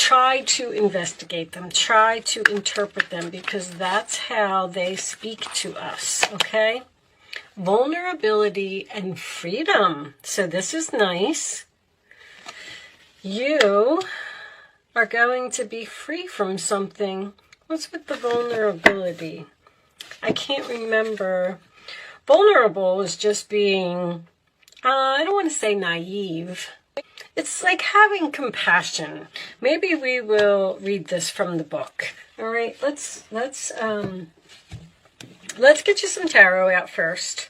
try to investigate them, try to interpret them, because that's how they speak to us, okay? Vulnerability and freedom. So this is nice. You are going to be free from something. What's with the vulnerability? I can't remember. Vulnerable is just being, I don't want to say naive. It's like having compassion. Maybe we will read this from the book. All right, let's get you some tarot out first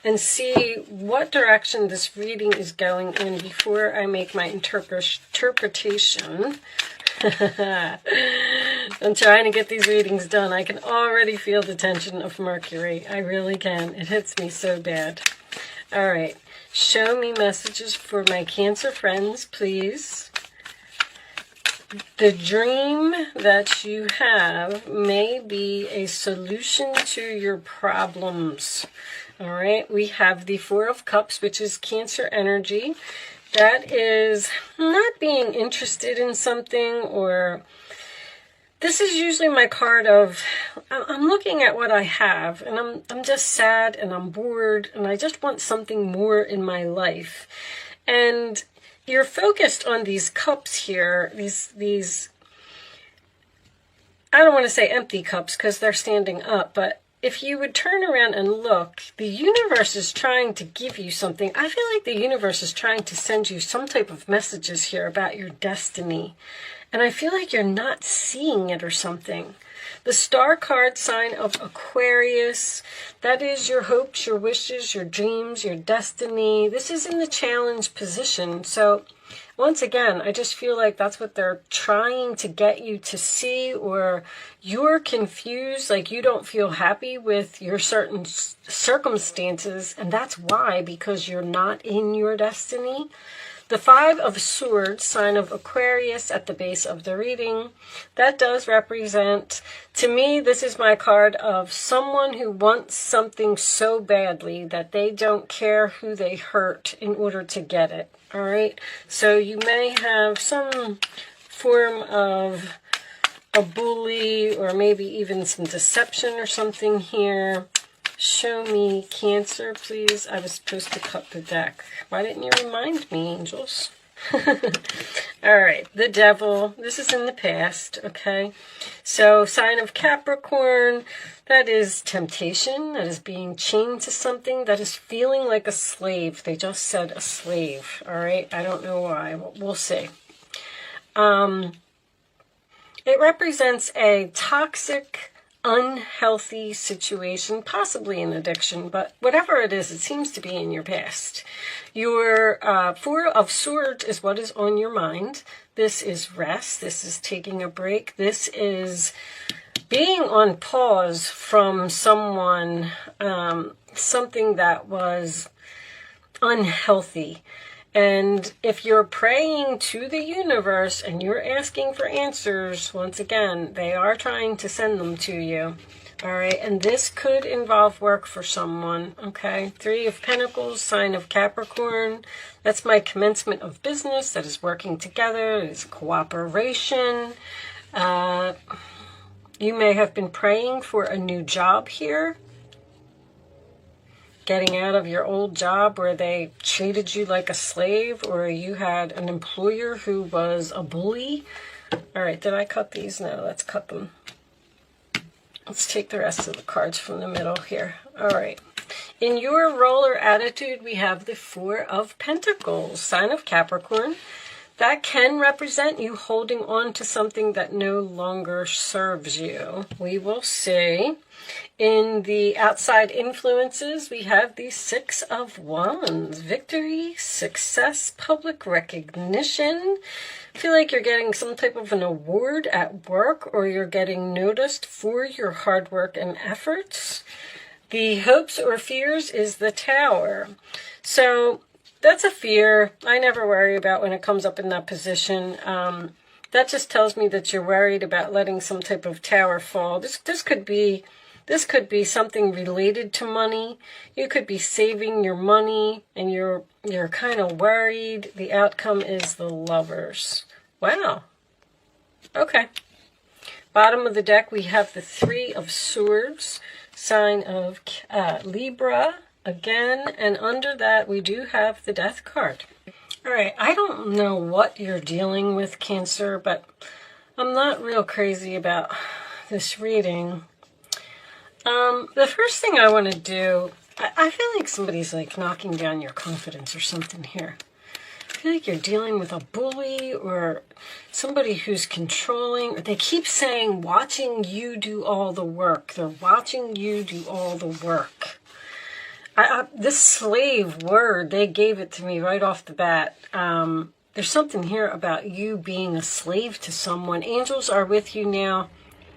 and see what direction this reading is going in before I make my interpretation. I'm trying to get these readings done. I can already feel the tension of Mercury. I really can. It hits me so bad. All right. Show me messages for my Cancer friends, please. The dream that you have may be a solution to your problems. All right. We have the Four of Cups, which is Cancer energy. That is not being interested in something, or this is usually my card of, I'm looking at what I have and I'm just sad and I'm bored and I just want something more in my life. And you're focused on these cups here, these I don't want to say empty cups because they're standing up, but if you would turn around and look, the universe is trying to give you something. I feel like the universe is trying to send you some type of messages here about your destiny. And I feel like you're not seeing it or something. The star card sign of Aquarius, that is your hopes, your wishes, your dreams, your destiny. This is in the challenge position. So once again, I just feel like that's what they're trying to get you to see, or you're confused, like you don't feel happy with your certain circumstances, and that's why, because you're not in your destiny. The Five of Swords, sign of Aquarius at the base of the reading, that does represent, to me, this is my card of someone who wants something so badly that they don't care who they hurt in order to get it. All right, so you may have some form of a bully or maybe even some deception or something here. Show me Cancer, please. I was supposed to cut the deck. Why didn't you remind me, angels? All right, the Devil. This is in the past, okay? So, sign of Capricorn. That is temptation. That is being chained to something. That is feeling like a slave. They just said a slave, all right? I don't know why. We'll see. It represents a toxic, unhealthy situation, possibly an addiction, but whatever it is, it seems to be in your past. Your Four of Swords is what is on your mind. This is rest. This is taking a break. This is being on pause from someone, something that was unhealthy. And if you're praying to the universe and you're asking for answers, once again, they are trying to send them to you. All right, and this could involve work for someone, okay? Three of Pentacles, sign of Capricorn. That's my commencement of business. That is working together. It is cooperation. You may have been praying for a new job here. Getting out of your old job where they treated you like a slave, or you had an employer who was a bully. All right, did I cut these? No, let's cut them. Let's take the rest of the cards from the middle here. All right. In your roller attitude, we have the Four of Pentacles, sign of Capricorn. That can represent you holding on to something that no longer serves you. We will see. In the outside influences, we have the Six of Wands. Victory, success, public recognition. I feel like you're getting some type of an award at work, or you're getting noticed for your hard work and efforts. The hopes or fears is the Tower. So that's a fear I never worry about when it comes up in that position. That just tells me that you're worried about letting some type of tower fall. This could be something related to money. You could be saving your money and you're kind of worried. The outcome is the Lovers. Wow. Okay. Bottom of the deck, we have the Three of Swords, sign of Libra again, and under that we do have the Death card. All right, I don't know what you're dealing with, Cancer, but I'm not real crazy about this reading. The first thing I want to do, I feel like somebody's like knocking down your confidence or something here. I feel like you're dealing with a bully or somebody who's controlling. They keep saying, watching you do all the work. They're watching you do all the work. This slave word, they gave it to me right off the bat. There's something here about you being a slave to someone. Angels are with you now.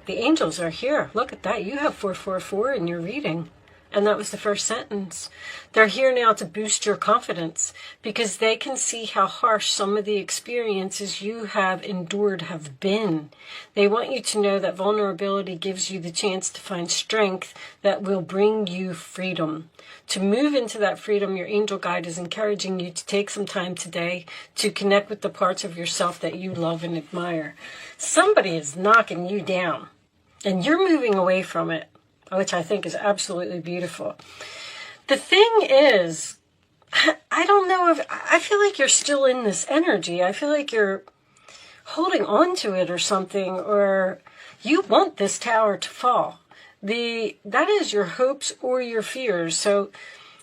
The angels are here. Look at that. You have 444 in your reading. And that was the first sentence. They're here now to boost your confidence because they can see how harsh some of the experiences you have endured have been. They want you to know that vulnerability gives you the chance to find strength that will bring you freedom. To move into that freedom, your angel guide is encouraging you to take some time today to connect with the parts of yourself that you love and admire. Somebody is knocking you down, and you're moving away from it, which I think is absolutely beautiful. The thing is, I don't know if, I feel like you're still in this energy. I feel like you're holding on to it or something, or you want this tower to fall. That is your hopes or your fears. So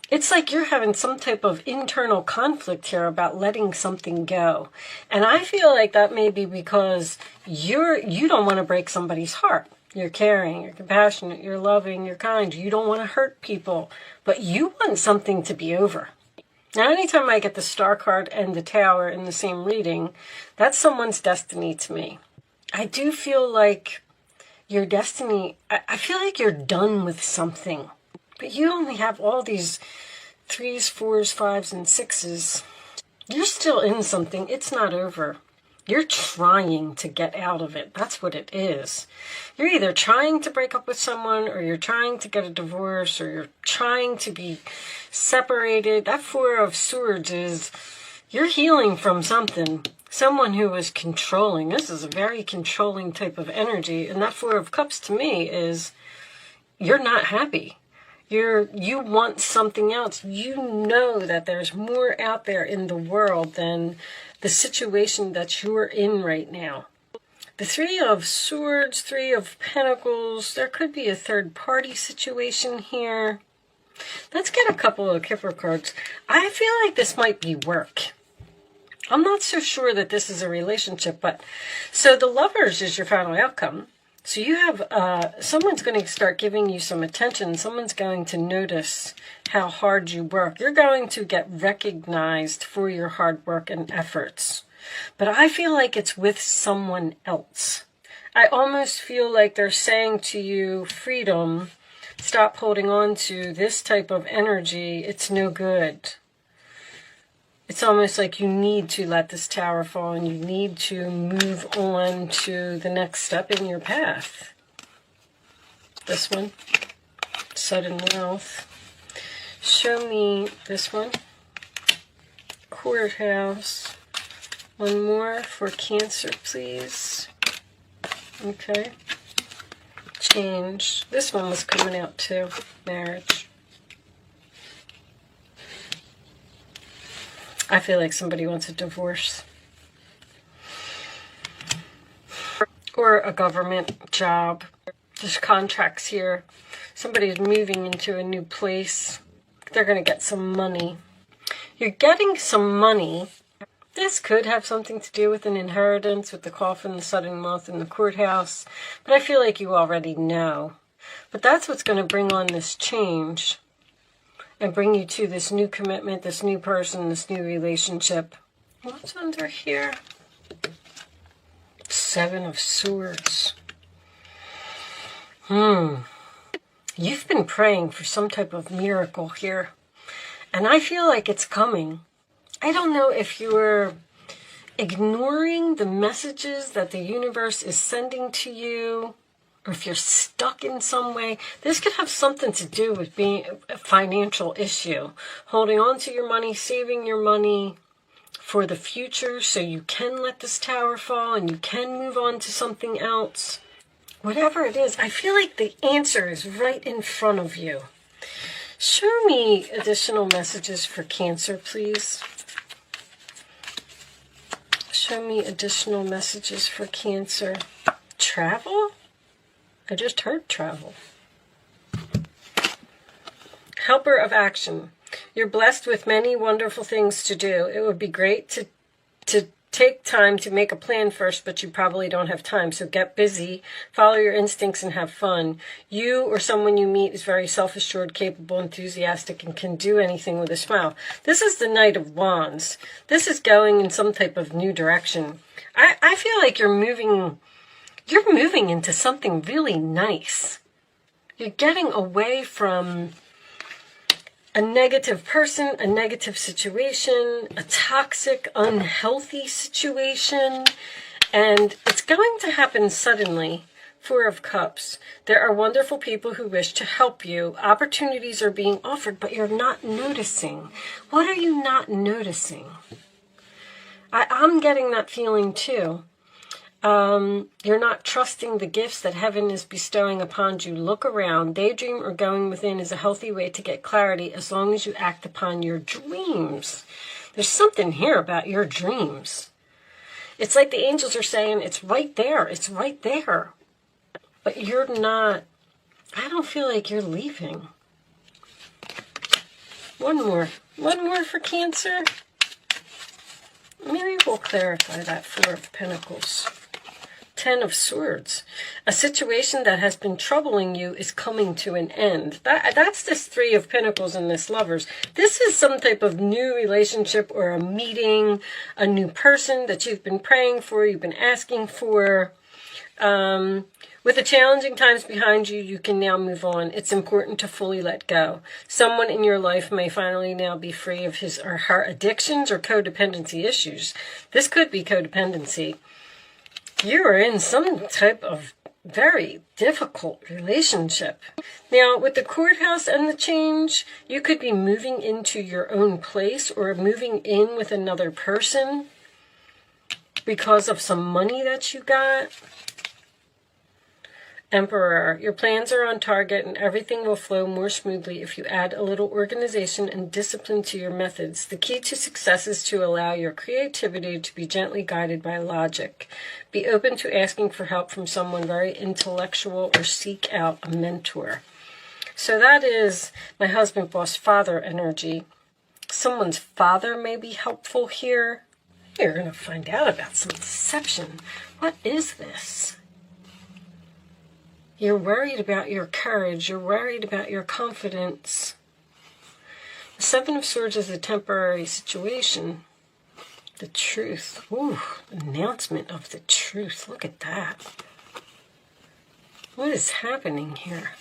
it's like you're having some type of internal conflict here about letting something go. And I feel like that may be because you don't want to break somebody's heart. You're caring, you're compassionate, you're loving, you're kind. You don't want to hurt people, but you want something to be over. Now, anytime I get the Star card and the Tower in the same reading, that's someone's destiny to me. I do feel like your destiny, I feel like you're done with something, but you only have all these 3s, 4s, 5s, and 6s. You're still in something. It's not over. You're trying to get out of it. That's what it is. You're either trying to break up with someone, or you're trying to get a divorce, or you're trying to be separated. That Four of Swords is you're healing from something. Someone who is controlling. This is a very controlling type of energy. And that Four of Cups to me is you're not happy. You want something else. You know that there's more out there in the world than the situation that you're in right now. The Three of Swords, Three of Pentacles, there could be a third party situation here. Let's get a couple of Kipper cards. I feel like this might be work. I'm not so sure that this is a relationship, but so the Lovers is your final outcome. So you have, someone's going to start giving you some attention. Someone's going to notice how hard you work. You're going to get recognized for your hard work and efforts. But I feel like it's with someone else. I almost feel like they're saying to you, freedom, stop holding on to this type of energy. It's no good. It's almost like you need to let this tower fall and you need to move on to the next step in your path. This one, sudden wealth. Show me this one, courthouse. One more for Cancer, please. Okay. Change. This one was coming out too, marriage. I feel like somebody wants a divorce. Or a government job. There's contracts here. Somebody's moving into a new place. They're going to get some money. You're getting some money. This could have something to do with an inheritance, with the coffin, the sudden wealth, and the courthouse. But I feel like you already know. But that's what's going to bring on this change. And bring you to this new commitment, this new person, this new relationship. What's under here? Seven of Swords. You've been praying for some type of miracle here. And I feel like it's coming. I don't know if you're ignoring the messages that the universe is sending to you, or if you're stuck in some way. This could have something to do with being a financial issue. Holding on to your money, saving your money. for the future so you can let this tower fall and you can move on to something else. Whatever it is, I feel like the answer is right in front of you. Show me additional messages for Cancer, please. Show me additional messages for Cancer. Travel? I just heard travel. Helper of action. You're blessed with many wonderful things to do. It would be great to take time to make a plan first, but you probably don't have time. So get busy, follow your instincts, and have fun. You or someone you meet is very self-assured, capable, enthusiastic, and can do anything with a smile. This is the Knight of Wands. This is going in some type of new direction. I feel like you're moving into something really nice. You're getting away from a negative person, a negative situation, a toxic, unhealthy situation, and it's going to happen suddenly. Four of Cups. There are wonderful people who wish to help you. Opportunities are being offered, but you're not noticing. What are you not noticing? I'm getting that feeling too. You're not trusting the gifts that heaven is bestowing upon you. Look around. Daydream or going within is a healthy way to get clarity as long as you act upon your dreams. There's something here about your dreams. It's like the angels are saying, it's right there. It's right there. But you're not, I don't feel like you're leaving. One more for Cancer. Maybe we'll clarify that. Four of Pentacles. 10 of Swords. A situation that has been troubling you is coming to an end. That's this Three of Pentacles and this Lovers. This is some type of new relationship or a meeting, a new person that you've been praying for, you've been asking for. With the challenging times behind you, you can now move on. It's important to fully let go. Someone in your life may finally now be free of his or her addictions or codependency issues. This could be codependency. You are in some type of very difficult relationship. Now, with the Courthouse and the Change, you could be moving into your own place or moving in with another person because of some money that you got. Emperor, your plans are on target and everything will flow more smoothly if you add a little organization and discipline to your methods. The key to success is to allow your creativity to be gently guided by logic. Be open to asking for help from someone very intellectual or seek out a mentor. So that is my husband, boss, father energy. Someone's father may be helpful here. You're going to find out about some deception. What is this? You're worried about your courage. You're worried about your confidence. The Seven of Swords is a temporary situation. The truth. Ooh, announcement of the truth. Look at that. What is happening here?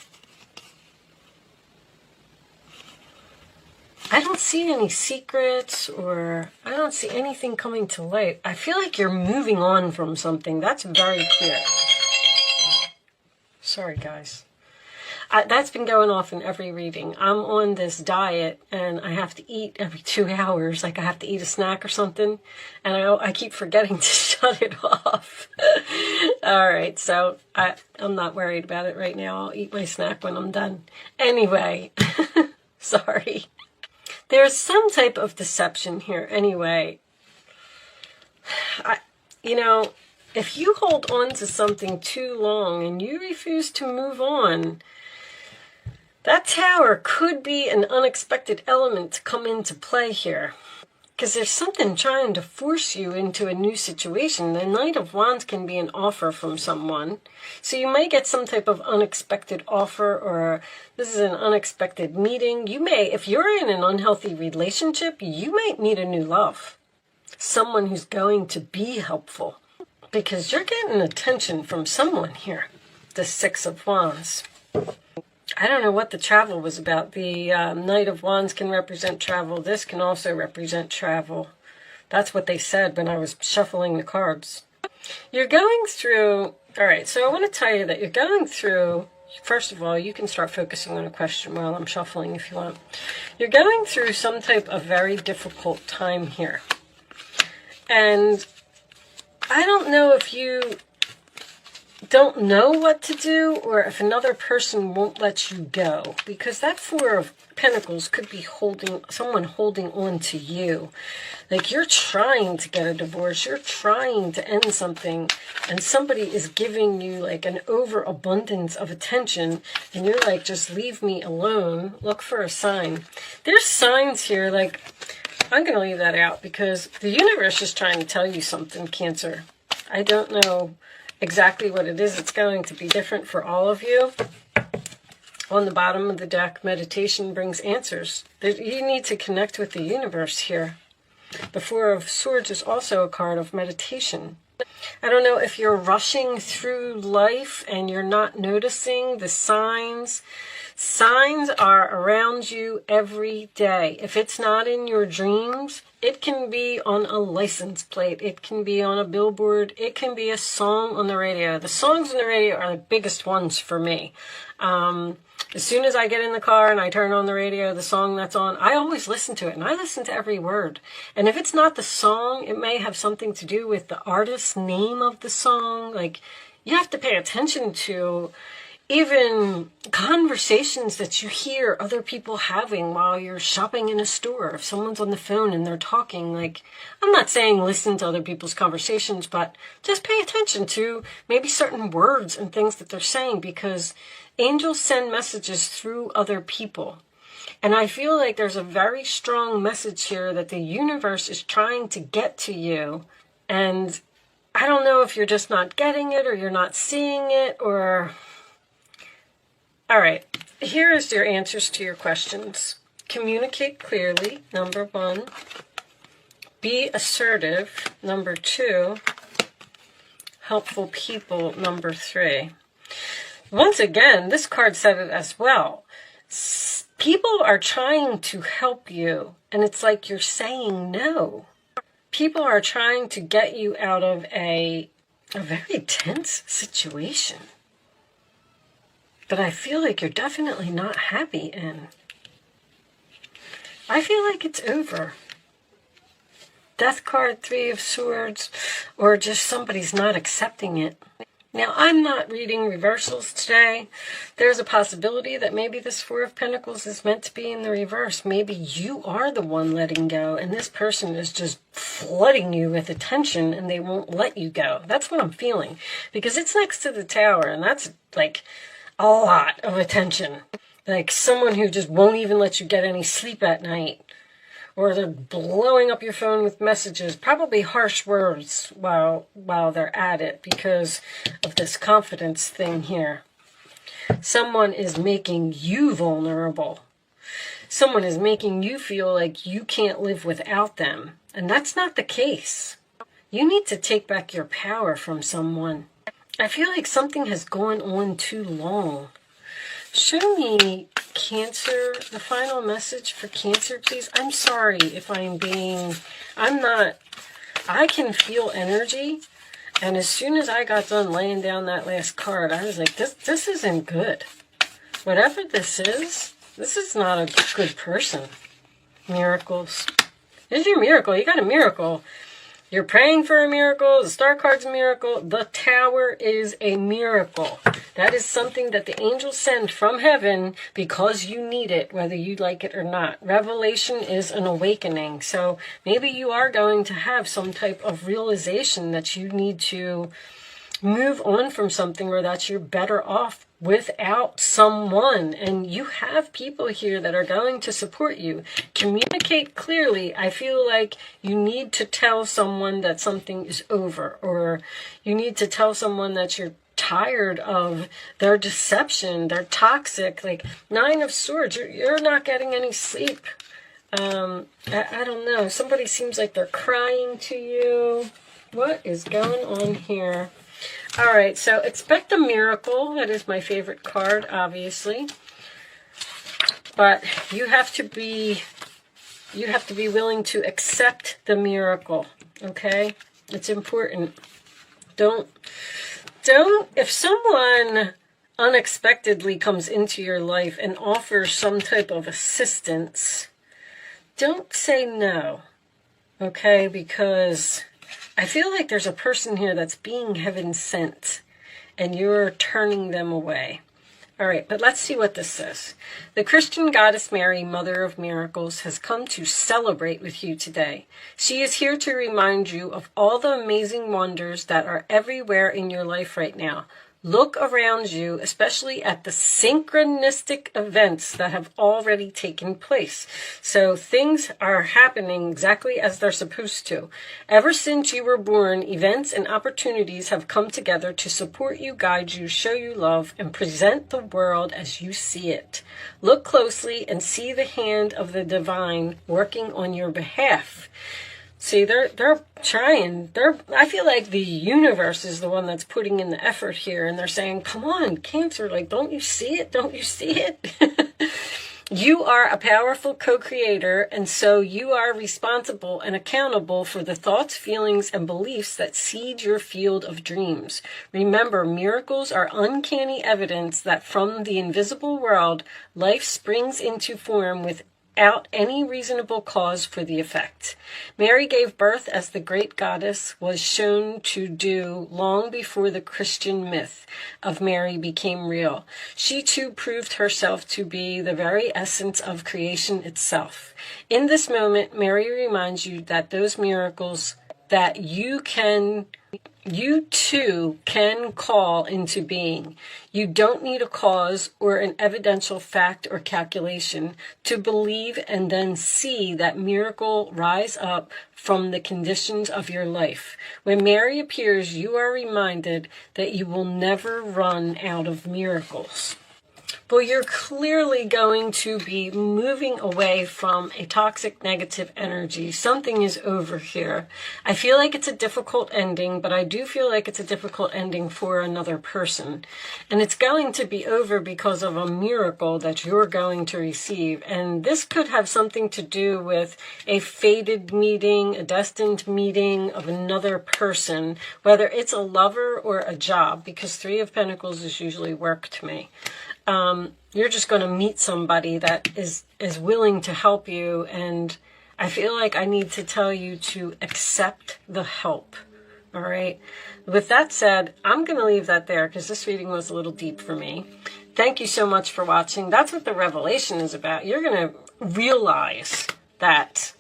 I don't see any secrets or I don't see anything coming to light. I feel like you're moving on from something. That's very clear. Sorry, guys. That's been going off in every reading. I'm on this diet, and I have to eat every 2 hours. Like, I have to eat a snack or something, and I keep forgetting to shut it off. All right, so I'm not worried about it right now. I'll eat my snack when I'm done. Anyway, sorry. There's some type of deception here. Anyway, if you hold on to something too long and you refuse to move on, that tower could be an unexpected element to come into play here. Because there's something trying to force you into a new situation. The Knight of Wands can be an offer from someone. So you may get some type of unexpected offer, or this is an unexpected meeting. You may, if you're in an unhealthy relationship, you might meet a new love. Someone who's going to be helpful. Because you're getting attention from someone here. The Six of Wands. I don't know what the travel was about. The Knight of Wands can represent travel. This can also represent travel. That's what they said when I was shuffling the cards. You're going through... Alright, so I want to tell you that you're going through... First of all, you can start focusing on a question while I'm shuffling if you want. You're going through some type of very difficult time here. And I don't know if you don't know what to do or if another person won't let you go, because that Four of Pentacles could be someone holding on to you. Like you're trying to get a divorce, you're trying to end something, and somebody is giving you like an overabundance of attention, and you're like, just leave me alone. Look for a sign. There's signs here, like, I'm going to leave that out because the universe is trying to tell you something, Cancer. I don't know exactly what it is. It's going to be different for all of you. On the bottom of the deck, meditation brings answers. You need to connect with the universe here. The Four of Swords is also a card of meditation. I don't know if you're rushing through life and you're not noticing the signs. Signs are around you every day. If it's not in your dreams, it can be on a license plate. It can be on a billboard. It can be a song on the radio. The songs on the radio are the biggest ones for me. As soon as I get in the car and I turn on the radio, the song that's on, I always listen to it, and I listen to every word. And if it's not the song, it may have something to do with the artist's name of the song. Like, you have to pay attention to even conversations that you hear other people having while you're shopping in a store. If someone's on the phone and they're talking, like, I'm not saying listen to other people's conversations, but just pay attention to maybe certain words and things that they're saying, because angels send messages through other people. And I feel like there's a very strong message here that the universe is trying to get to you. And I don't know if you're just not getting it or you're not seeing it or... All right, here is your answers to your questions. Communicate clearly, number 1. Be assertive, number 2. Helpful people, number 3. Once again, this card said it as well. People are trying to help you, and it's like you're saying no. People are trying to get you out of a very tense situation. But I feel like you're definitely not happy in. I feel like it's over. Death card, 3 of Swords, or just somebody's not accepting it. Now, I'm not reading reversals today. There's a possibility that maybe this 4 of Pentacles is meant to be in the reverse. Maybe you are the one letting go, and this person is just flooding you with attention, and they won't let you go. That's what I'm feeling, because it's next to the Tower, and that's like a lot of attention. Like someone who just won't even let you get any sleep at night. Or they're blowing up your phone with messages, probably harsh words while they're at it because of this confidence thing here. Someone is making you vulnerable. Someone is making you feel like you can't live without them. And that's not the case. You need to take back your power from someone. I feel like something has gone on too long. Show me, Cancer, the final message for Cancer, please. I'm sorry if I can feel energy. And as soon as I got done laying down that last card, I was like, this isn't good. Whatever this is not a good person. Miracles. There's your miracle. You got a miracle. You're praying for a miracle. The Star card's a miracle. The Tower is a miracle. That is something that the angels send from heaven because you need it, whether you like it or not. Revelation is an awakening. So maybe you are going to have some type of realization that you need to move on from something, or that you're better off without someone. And you have people here that are going to support you. Communicate clearly. I feel like you need to tell someone that something is over, or you need to tell someone that you're tired of their deception. They're toxic. Like 9 of Swords, you're not getting any sleep. I don't know. Somebody seems like they're crying to you. What is going on here? All right, so expect a miracle. That is my favorite card, obviously. But you have to be willing to accept the miracle, okay? It's important. If someone unexpectedly comes into your life and offers some type of assistance, don't say no, okay? Because I feel like there's a person here that's being heaven sent, and you're turning them away. All right, but let's see what this says. The Christian goddess Mary, Mother of Miracles, has come to celebrate with you today. She is here to remind you of all the amazing wonders that are everywhere in your life right now. Look around you, especially at the synchronistic events that have already taken place. So things are happening exactly as they're supposed to. Ever since you were born, events and opportunities have come together to support you, guide you, show you love, and present the world as you see it. Look closely and see the hand of the divine working on your behalf. See, they're trying. I feel like the universe is the one that's putting in the effort here, and they're saying, come on, Cancer, like, don't you see it? Don't you see it? You are a powerful co-creator, and so you are responsible and accountable for the thoughts, feelings, and beliefs that seed your field of dreams. Remember, miracles are uncanny evidence that from the invisible world, life springs into form without any reasonable cause for the effect. Mary gave birth as the great goddess was shown to do long before the Christian myth of Mary became real. She too proved herself to be the very essence of creation itself. In this moment, Mary reminds you that those miracles that you too can call into being. You don't need a cause or an evidential fact or calculation to believe and then see that miracle rise up from the conditions of your life. When Mary appears, you are reminded that you will never run out of miracles. Well, you're clearly going to be moving away from a toxic negative energy. Something is over here. I feel like it's a difficult ending, but I do feel like it's a difficult ending for another person. And it's going to be over because of a miracle that you're going to receive. And this could have something to do with a fated meeting, a destined meeting of another person, whether it's a lover or a job, because Three of Pentacles is usually work to me. You're just going to meet somebody that is willing to help you, and I feel like I need to tell you to accept the help. All right. With that said, I'm going to leave that there because this reading was a little deep for me. Thank you so much for watching. That's what the revelation is about. You're going to realize that,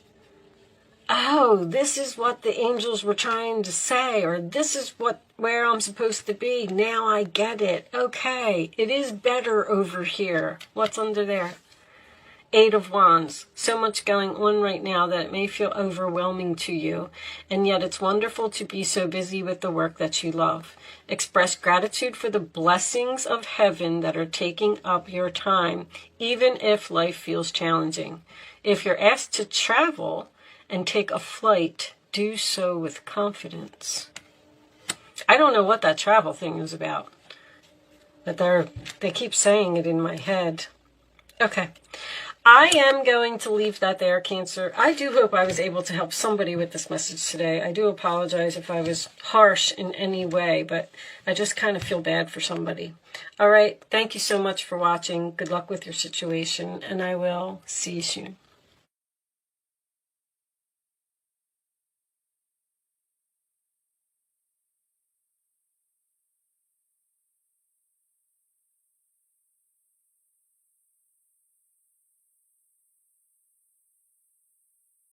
oh, this is what the angels were trying to say, or this is where I'm supposed to be. Now I get it. Okay, it is better over here. What's under there? Eight of Wands. So much going on right now that it may feel overwhelming to you, and yet it's wonderful to be so busy with the work that you love. Express gratitude for the blessings of heaven that are taking up your time, even if life feels challenging. If you're asked to travel and take a flight, do so with confidence. I don't know what that travel thing is about, but they keep saying it in my head. Okay. I am going to leave that there, Cancer. I do hope I was able to help somebody with this message today. I do apologize if I was harsh in any way, but I just kind of feel bad for somebody. All right. Thank you so much for watching. Good luck with your situation, and I will see you soon.